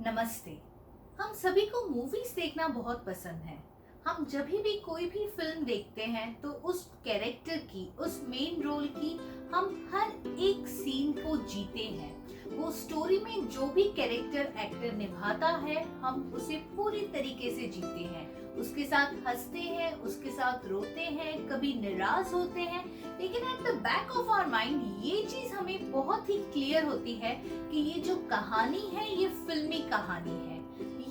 नमस्ते। हम सभी को मूवीज देखना बहुत पसंद है। हम जब भी कोई भी फिल्म देखते हैं तो उस कैरेक्टर की, उस मेन रोल की हम हर एक सीन को जीते हैं। वो स्टोरी में जो भी कैरेक्टर एक्टर निभाता है हम उसे पूरी तरीके से जीते हैं। उसके साथ हंसते हैं, उसके साथ रोते हैं, कभी निराश होते हैं, लेकिन at the back of our mind ये चीज हमें बहुत ही क्लियर होती है कि ये जो कहानी है ये फिल्मी कहानी है,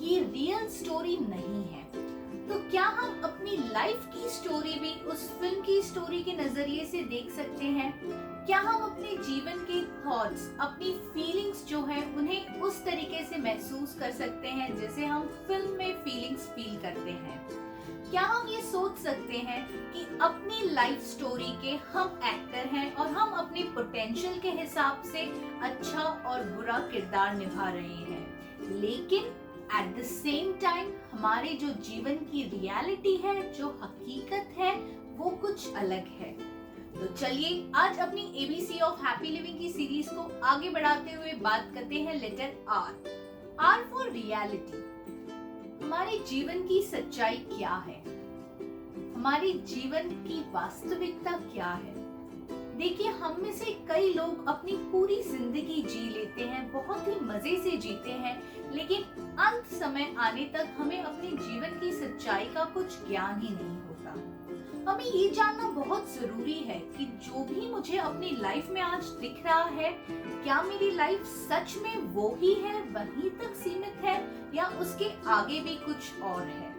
ये रियल स्टोरी नहीं है। तो क्या हम अपनी लाइफ की स्टोरी भी उस फिल्म की स्टोरी के नजरिए से देख सकते हैं? क्या हम अपने जीवन के थॉट्स, अपनी फीलिंग्स जो है उन्हें उस तरीके से महसूस कर सकते हैं जैसे हम फिल्म में फीलिंग्स फील करते हैं? क्या हम ये सोच सकते हैं कि अपनी लाइफ स्टोरी के हम एक्टर हैं और हम अपने पोटेंशियल के हिसाब से अच्छा और बुरा किरदार निभा रहे हैं, लेकिन एट द सेम टाइम हमारे जो जीवन की रियलिटी है, जो हकीकत है, वो कुछ अलग है। तो चलिए आज अपनी एबीसी ऑफ हैप्पी लिविंग की सीरीज को आगे बढ़ाते हुए बात करते हैं लेटर आर फॉर रियलिटी। हमारे जीवन की सच्चाई क्या है? हमारे जीवन की वास्तविकता क्या है? देखिए, हम में से कई लोग अपनी पूरी जिंदगी जी लेते हैं, बहुत ही मजे से जीते हैं, लेकिन अंत समय आने तक हमें अपने जीवन की सच्चाई का कुछ ज्ञान ही नहीं होता। हमें ये जानना बहुत जरूरी है कि जो भी मुझे अपनी लाइफ में आज दिख रहा है, क्या मेरी लाइफ सच में वो ही है, वहीं तक सीमित है, या उसके आगे भी कुछ और है।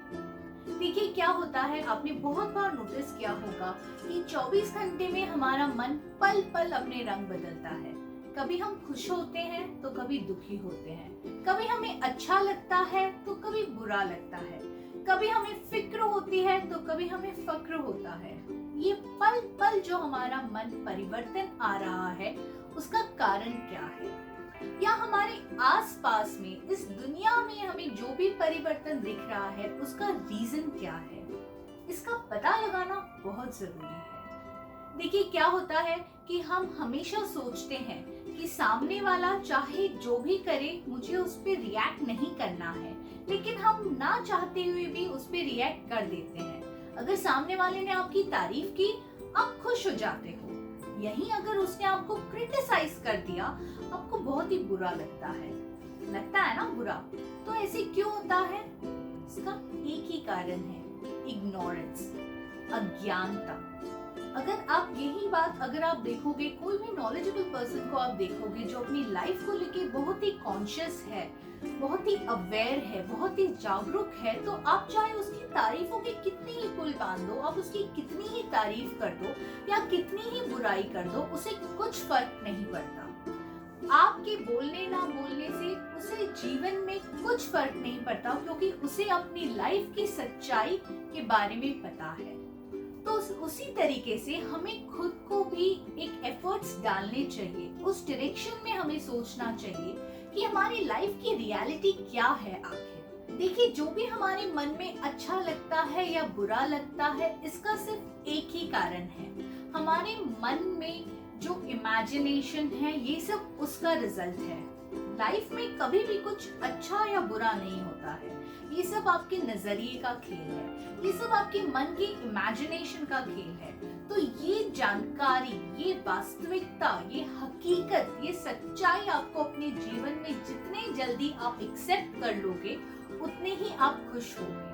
देखिए, क्या होता है, आपने बहुत बार नोटिस किया होगा कि 24 घंटे में हमारा मन पल पल अपने रंग बदलता है। कभी हम खुश होते हैं तो कभी दुखी होते हैं, कभी हमें अच्छा लगता है तो कभी बुरा लगता है, कभी हमें फिक्र होती है तो कभी हमें फक्र होता है। ये पल पल जो हमारा मन परिवर्तन आ रहा है, उसका कारण क्या है? या हमारे आसपास में, इस दुनिया में हमें जो भी परिवर्तन दिख रहा है, उसका रीजन क्या है? इसका पता लगाना बहुत जरूरी है। देखिए, क्या होता है कि हम हमेशा सोचते हैं कि सामने वाला चाहे जो भी करे, मुझे उस पर रिएक्ट नहीं करना है, लेकिन हम ना चाहते हुए भी उस पर रिएक्ट कर देते हैं। अगर सामने वाले ने आपकी तारीफ की, आप खुश हो जाते हो। यहीं अगर उसने आपको क्रिटिसाइज कर दिया, आपको बहुत ही बुरा लगता है ना बुरा। तो ऐसे क्यों होता है? इसका एक ही कारण है, इग्नोरेंस, अज्ञानता। अगर आप देखोगे, कोई भी नॉलेजेबल पर्सन को आप देखोगे जो अपनी लाइफ को लेके बहुत ही कॉन्शियस है, बहुत ही अवेयर है, बहुत ही जागरूक है, तो आप चाहे उसकी तारीफों की कितनी ही पुल बांध दो, आप उसकी कितनी ही तारीफ कर दो या कितनी ही बुराई कर दो, उसे कुछ फर्क नहीं पड़ता। आपके बोलने ना बोलने से उसे जीवन में कुछ फर्क नहीं पड़ता, क्योंकि उसे अपनी लाइफ की सच्चाई के बारे में पता है। तो उसी तरीके से हमें खुद को भी एक एफर्ट्स डालने चाहिए, उस डायरेक्शन में हमें सोचना चाहिए कि हमारी लाइफ की रियलिटी क्या है आखिर। देखिए, जो भी हमारे मन में अच्छा लगता है या बुरा लगता है, इसका सिर्फ एक ही कारण है, हमारे मन में जो इमेजिनेशन है, ये सब उसका रिजल्ट है। लाइफ में कभी भी कुछ अच्छा या बुरा नहीं होता है, ये सब आपके नजरिए का खेल है, ये सब आपके मन की इमेजिनेशन का खेल है। तो ये जानकारी, ये वास्तविकता, ये हकीकत, ये सच्चाई आपको अपने जीवन में जितने जल्दी आप एक्सेप्ट कर लोगे, उतने ही आप खुश होगे।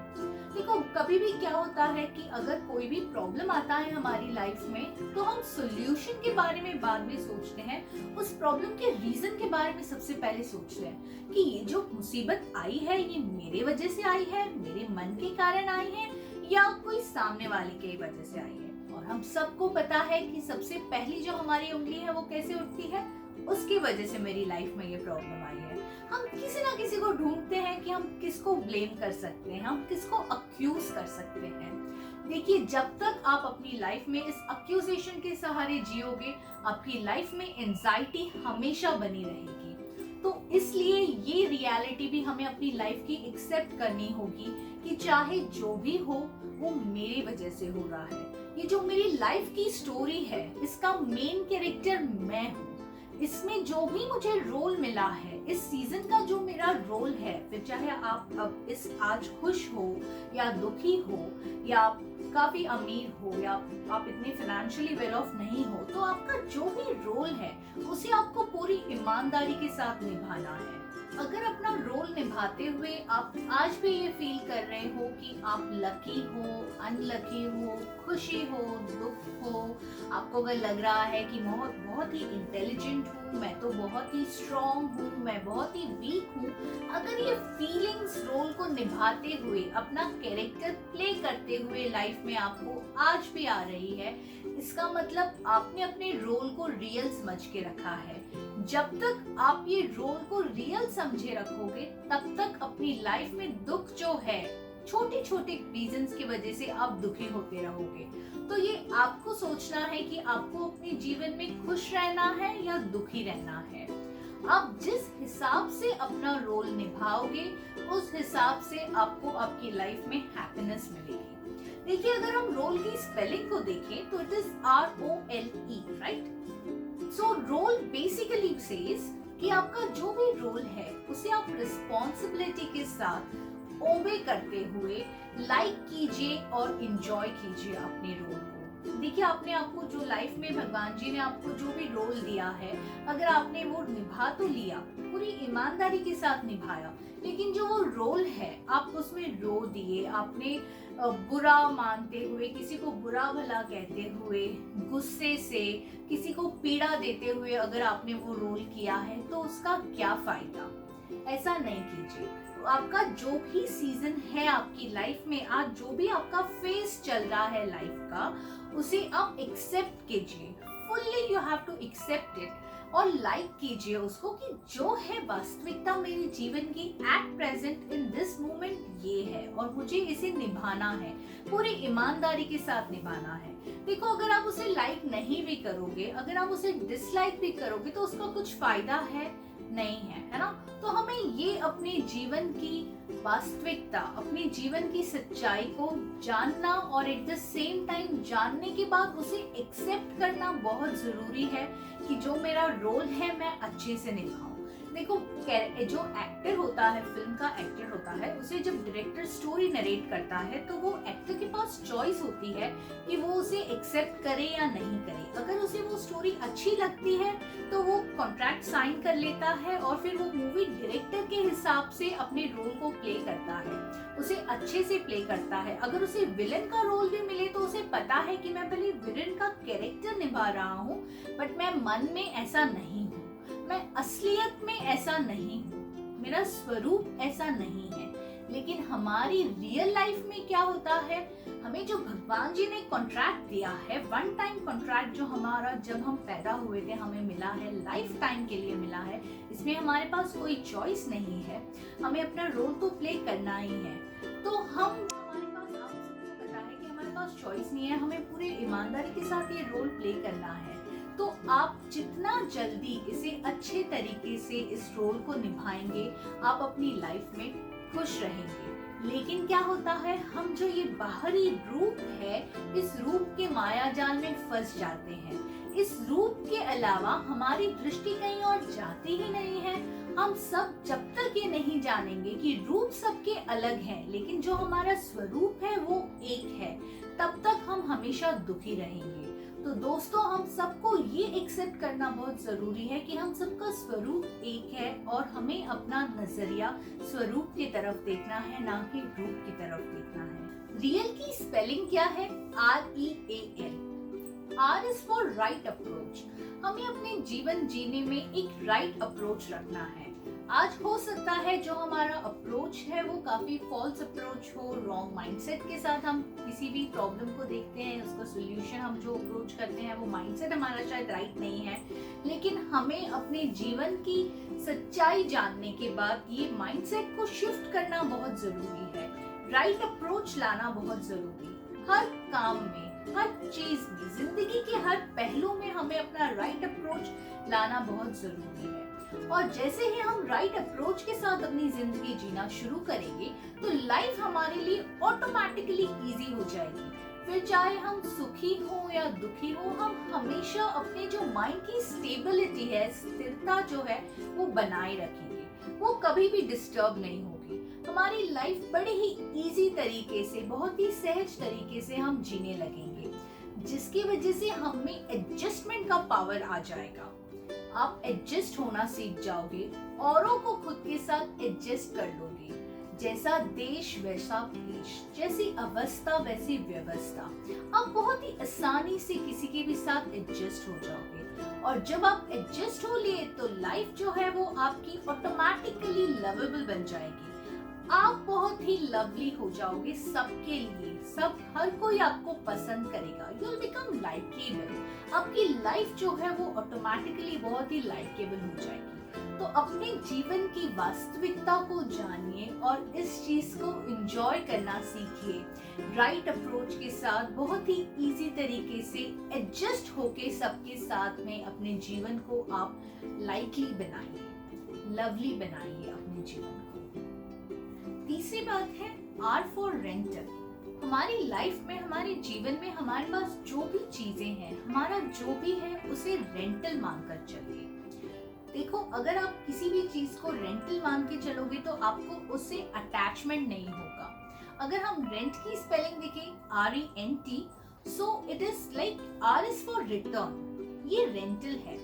देखो, कभी भी क्या होता है कि अगर कोई भी प्रॉब्लम आता है हमारी लाइफ में, तो हम सॉल्यूशन के बारे में बाद में सोचते हैं, उस प्रॉब्लम के रीजन के बारे में सबसे पहले सोचते हैं कि ये जो मुसीबत आई है, ये मेरे वजह से आई है, मेरे मन के कारण आई है, या कोई सामने वाले के वजह से आई है। और हम सबको पता है कि सबसे पहली जो हमारी उंगली है वो कैसे उठती है, उसकी वजह से मेरी लाइफ में ये प्रॉब्लम आई है। हम किसी ना किसी को ढूंढते हैं कि हम किसको ब्लेम कर सकते हैं, हम किसको अक्यूज कर सकते हैं। देखिए, जब तक आप अपनी लाइफ में इस अक्यूजेशन के सहारे जियोगे, आपकी लाइफ में एंजाइटी हमेशा बनी रहेगी। तो इसलिए ये रियलिटी भी हमें अपनी लाइफ की एक्सेप्ट करनी होगी कि चाहे जो भी हो, वो मेरी वजह से हो रहा है। ये जो मेरी लाइफ की स्टोरी है, इसका मेन कैरेक्टर मैं हूँ, इसमें जो भी मुझे रोल मिला है, इस सीजन का जो मेरा रोल है, फिर चाहे आप अब इस आज खुश हो या दुखी हो या आप काफी अमीर हो या आप इतने फाइनेंशियली वेल ऑफ नहीं हो, तो आपका जो भी रोल है उसे आपको पूरी ईमानदारी के साथ निभाना है। अगर अपना रोल निभाते हुए आप आज भी ये फील कर रहे हो कि आप लकी हो, अनलकी हो, खुशी हो, दुख हो, आपको अगर लग रहा है कि बहुत बहुत ही इंटेलिजेंट हूँ, मैं तो बहुत ही स्ट्रॉन्ग हूँ, मैं बहुत ही वीक हूँ, अगर ये फीलिंग्स रोल को निभाते हुए अपना कैरेक्टर प्ले करते हुए लाइफ में आपको आज भी आ रही है, इसका मतलब आपने अपने रोल को रियल समझ के रखा है। जब तक आप ये रोल को रियल समझे रखोगे, तब तक अपनी लाइफ में दुख जो है, छोटी छोटी रीजंस की वजह से आप दुखी होते रहोगे। तो ये आपको सोचना है कि आपको अपने जीवन में खुश रहना है या दुखी रहना है। आप जिस हिसाब से अपना रोल निभाओगे, उस हिसाब से आपको आपकी लाइफ में हैप्पीनेस मिलेगी। देखिए, अगर हम रोल की स्पेलिंग को देखें तो it is ROLE, right? So role basically says कि आपका जो भी रोल है उसे आप रिस्पॉन्सिबिलिटी के साथ ओबे करते हुए लाइक कीजिए और इंजॉय कीजिए अपने रोल को। देखिए, आपने आपको जो लाइफ में भगवान जी ने आपको जो भी रोल दिया है, अगर आपने वो निभा तो लिया, पूरी ईमानदारी के साथ निभाया, लेकिन जो वो रोल है आप उसमें रो दिए, आपने बुरा मानते हुए, किसी को बुरा भला कहते हुए, गुस्से से किसी को पीड़ा देते हुए अगर आपने वो रोल किया है, तो उसका क्या फायदा? ऐसा नहीं कीजिए। तो आपका जो भी सीजन है आपकी लाइफ में, आज जो भी आपका फेज चल रहा है लाइफ का, उसे आप एक्सेप्ट कीजिए, fully you have to accept it और लाइक कीजिए उसको कि जो है वास्तविकता मेरे जीवन की at present in this moment ये है और मुझे इसे निभाना है, पूरी ईमानदारी के साथ निभाना है। देखो, अगर आप उसे लाइक नहीं भी करोगे, अगर आप उसे डिसलाइक भी करोगे, तो उसका कुछ फायदा है नहीं है, है ना? तो हमें ये अपने जीवन की वास्तविकता, अपने जीवन की सच्चाई को जानना और एट द सेम टाइम जानने के बाद उसे एक्सेप्ट करना बहुत जरूरी है कि जो मेरा रोल है मैं अच्छे से निभाऊं। देखो, जो एक्टर होता है, फिल्म का एक्टर होता है, उसे जब डायरेक्टर स्टोरी नरेट करता है तो वो एक्टर के पास चॉइस होती है कि वो उसे एक्सेप्ट करे या नहीं करे। अगर उसे वो स्टोरी अच्छी लगती है तो वो कॉन्ट्रैक्ट साइन कर लेता है और फिर वो मूवी डायरेक्टर के हिसाब से अपने रोल को प्ले करता है, उसे अच्छे से प्ले करता है। अगर उसे विलन का रोल भी मिले तो उसे पता है कि मैं भले विलन का कैरेक्टर निभा रहा हूँ, बट मैं मन में ऐसा नहीं हूँ, मैं असलियत में ऐसा नहीं हूँ, मेरा स्वरूप ऐसा नहीं है। लेकिन हमारी रियल लाइफ में क्या होता है, हमें जो भगवान जी ने कॉन्ट्रैक्ट दिया है, वन टाइम कॉन्ट्रैक्ट जो हमारा जब हम पैदा हुए थे हमें मिला है, लाइफ टाइम के लिए मिला है, इसमें हमारे पास कोई चॉइस नहीं है, हमें अपना रोल तो प्ले करना ही है। तो हम, हमारे पास, आप सबको पता है कि हमारे पास चॉइस नहीं है, हमें पूरे ईमानदारी के साथ ये रोल प्ले करना है। तो आप जितना जल्दी इसे अच्छे तरीके से इस रोल को निभाएंगे, आप अपनी लाइफ में खुश रहेंगे। लेकिन क्या होता है, हम जो ये बाहरी रूप है, इस रूप के माया जाल में फंस जाते हैं। इस रूप के अलावा हमारी दृष्टि कहीं और जाती ही नहीं है। हम सब जब तक ये नहीं जानेंगे कि रूप सबके अलग हैं, लेकिन जो हमारा स्वरूप है वो एक है, तब तक हम हमेशा दुखी रहेंगे। तो दोस्तों, हम सबको ये एक्सेप्ट करना बहुत जरूरी है कि हम सबका स्वरूप एक है और हमें अपना नजरिया स्वरूप की तरफ देखना है, ना कि रूप की तरफ देखना है। रियल की स्पेलिंग क्या है? REAL। R is for right approach. हमें अपने जीवन जीने में एक राइट अप्रोच रखना है। आज हो सकता है जो हमारा अप्रोच है वो काफी फॉल्स अप्रोच हो, रॉन्ग माइंडसेट के साथ हम किसी भी प्रॉब्लम को देखते हैं, उसका सोल्यूशन हम जो अप्रोच करते हैं वो माइंडसेट हमारा शायद राइट नहीं है। लेकिन हमें अपने जीवन की सच्चाई जानने के बाद ये माइंडसेट को शिफ्ट करना बहुत जरूरी है, राइट अप्रोच लाना बहुत जरूरी है। हर काम में, हर चीज में, जिंदगी के हर पहलू में हमें अपना राइट अप्रोच लाना बहुत जरूरी है। और जैसे ही हम राइट अप्रोच के साथ अपनी जिंदगी जीना शुरू करेंगे तो लाइफ हमारे लिए ऑटोमेटिकली इजी हो जाएगी। फिर चाहे हम सुखी हो या दुखी हो, हम हमेशा अपने जो माइंड की स्टेबिलिटी है, स्थिरता जो है वो बनाए रखेंगे। वो कभी भी डिस्टर्ब नहीं होगी। हमारी लाइफ बड़े ही इजी तरीके से, बहुत ही सहज तरीके से हम जीने लगेंगे, जिसकी वजह से हम में एडजस्टमेंट का पावर आ जाएगा। आप एडजस्ट होना सीख जाओगे, औरों को खुद के साथ एडजस्ट कर लोगे। जैसा देश वैसा भेष, जैसी अवस्था वैसी व्यवस्था। आप बहुत ही आसानी से किसी के भी साथ एडजस्ट हो जाओगे, और जब आप एडजस्ट हो लिए तो लाइफ जो है वो आपकी ऑटोमेटिकली लवेबल बन जाएगी। आप बहुत ही लवली हो जाओगे सबके लिए, सब हर कोई आपको पसंद करेगा। You will become likeable. आपकी लाइफ जो है वो ऑटोमेटिकली बहुत ही लाइकेबल हो जाएगी। तो अपने जीवन की वास्तविकता को जानिए और इस चीज को एंजॉय करना सीखिए। राइट अप्रोच के साथ बहुत ही इजी तरीके से एडजस्ट होके सबके साथ में अपने जीवन को आप लाइकली बनाइए, लवली बनाइए अपने जीवन को। तीसरी बात है आर फॉर रेंटल। हमारी लाइफ में, हमारे जीवन में हमारे पास जो भी चीजें हैं, हमारा जो भी है उसे रेंटल मानकर चलिए। देखो, अगर आप किसी भी चीज को रेंटल मान के चलोगे तो आपको उससे अटैचमेंट नहीं होगा। अगर हम रेंट की स्पेलिंग देखें RENT, so it is like R is for return. ये रेंटल है,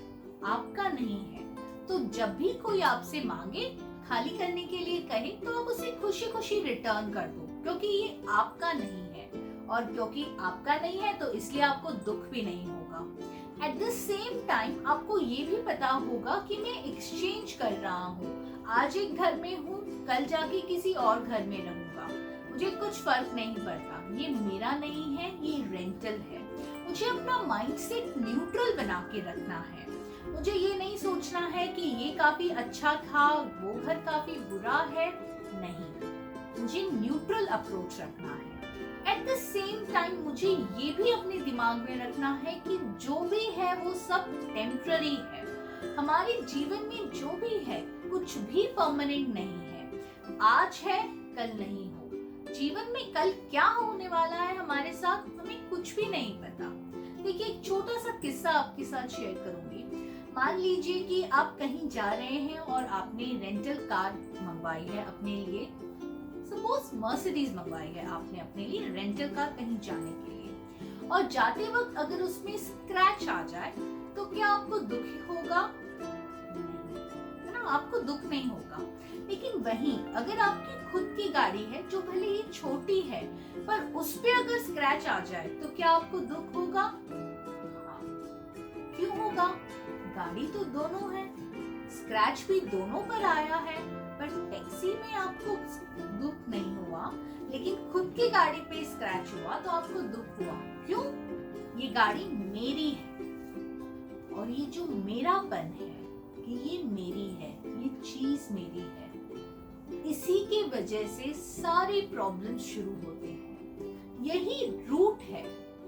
आपका नहीं है। तो जब भी कोई आपसे मांगे, खाली करने के लिए कहे, तो आप उसे खुशी खुशी रिटर्न कर दो, क्योंकि ये आपका नहीं है। और क्योंकि आपका नहीं है तो इसलिए आपको दुख भी नहीं होगा। एट द सेम टाइम आपको ये भी पता होगा कि मैं एक्सचेंज कर रहा हूँ। आज एक घर में हूँ, कल जाके किसी और घर में रहूंगा, मुझे कुछ फर्क नहीं पड़ता। ये मेरा नहीं है, ये रेंटल है। मुझे अपना माइंडसेट न्यूट्रल बना के रखना है। मुझे ये नहीं सोचना है कि ये काफी अच्छा था, वो घर काफी बुरा है। नहीं, मुझे न्यूट्रल अप्रोच रखना है। एट द सेम टाइम मुझे ये भी अपने दिमाग में रखना है कि जो भी है वो सब टेम्पररी है। हमारे जीवन में जो भी है कुछ भी परमानेंट नहीं है। आज है, कल नहीं हो। जीवन में कल क्या होने वाला है हमारे साथ, हमें कुछ भी नहीं पता। देखिए, एक छोटा सा किस्सा आपके साथ शेयर करूंगी। मान लीजिए कि आप कहीं जा रहे हैं और आपने रेंटल कार मंगवाई है अपने लिए। सपोज मर्सिडीज मंगवाई है आपने अपने लिए रेंटल कार कहीं जाने के लिए, और जाते वक्त अगर उसमें स्क्रैच आ जाए तो क्या आपको दुख होगा? नहीं, है ना, आपको दुख नहीं होगा। लेकिन वहीं अगर आपकी खुद की गाड़ी है जो भले ही छोटी है, पर उस पे अगर स्क्रैच आ जाए तो क्या आपको दुख होगा? हाँ। क्यों होगा? गाड़ी तो दोनों है, स्क्रैच भी दोनों पर आया है, पर टैक्सी में आपको दुख नहीं हुआ, लेकिन खुद की गाड़ी पे स्क्रैच हुआ तो आपको दुख हुआ। क्यों? ये गाड़ी मेरी है, और ये जो मेरापन है कि ये मेरी है, ये चीज मेरी है, इसी की वजह से सारे प्रॉब्लम्स शुरू होते हैं। यही रूट है।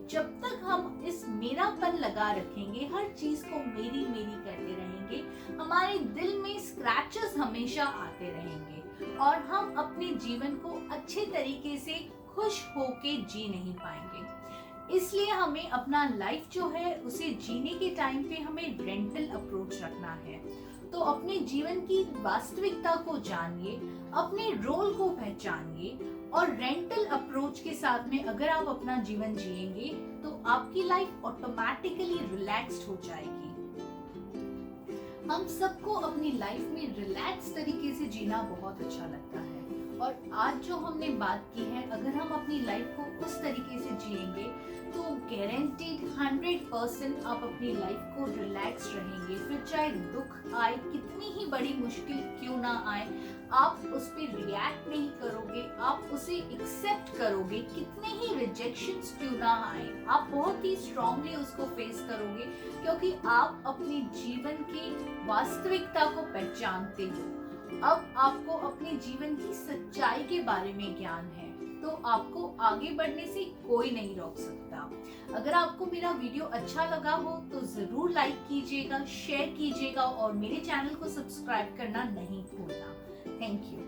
जब तक हम इस मेरापन लगा रखेंगे, हर चीज को मेरी मेरी करते रहेंगे, हमारे दिल में स्क्रैचेस हमेशा आते रहेंगे और हम अपने जीवन को अच्छे तरीके से खुश होके जी नहीं पाएंगे। इसलिए हमें अपना लाइफ जो है उसे जीने के टाइम पे हमें रेंटल अप्रोच रखना है। तो अपने जीवन की वास्तविकता को जानिए, अपने रोल को पहचानिए, और रेंटल अप्रोच के साथ में अगर आप अपना जीवन जिएंगे तो आपकी लाइफ ऑटोमेटिकली रिलैक्स्ड हो जाएगी। हम सबको अपनी लाइफ में रिलैक्स तरीके से जीना बहुत अच्छा लगता है, और आज जो हमने बात की है, अगर हम अपनी लाइफ को उस तरीके से जिएंगे तो गारंटीड 100% आप अपनी लाइफ को रिलैक्स रहेंगे। फिर चाहे दुख आए, कितनी ही बड़ी मुश्किल क्यों ना आए, आप उस पर रिएक्ट नहीं करोगे, आप उसे एक्सेप्ट करोगे। कितने ही रिजेक्शंस क्यों ना आए, आप बहुत ही स्ट्रांगली उसको फेस करोगे, क्योंकि आप अपने जीवन की वास्तविकता को पहचानते हो। अब आपको अपने जीवन की सच्चाई के बारे में ज्ञान है, तो आपको आगे बढ़ने से कोई नहीं रोक सकता। अगर आपको मेरा वीडियो अच्छा लगा हो तो जरूर लाइक कीजिएगा, शेयर कीजिएगा और मेरे चैनल को सब्सक्राइब करना नहीं भूलना। Thank you.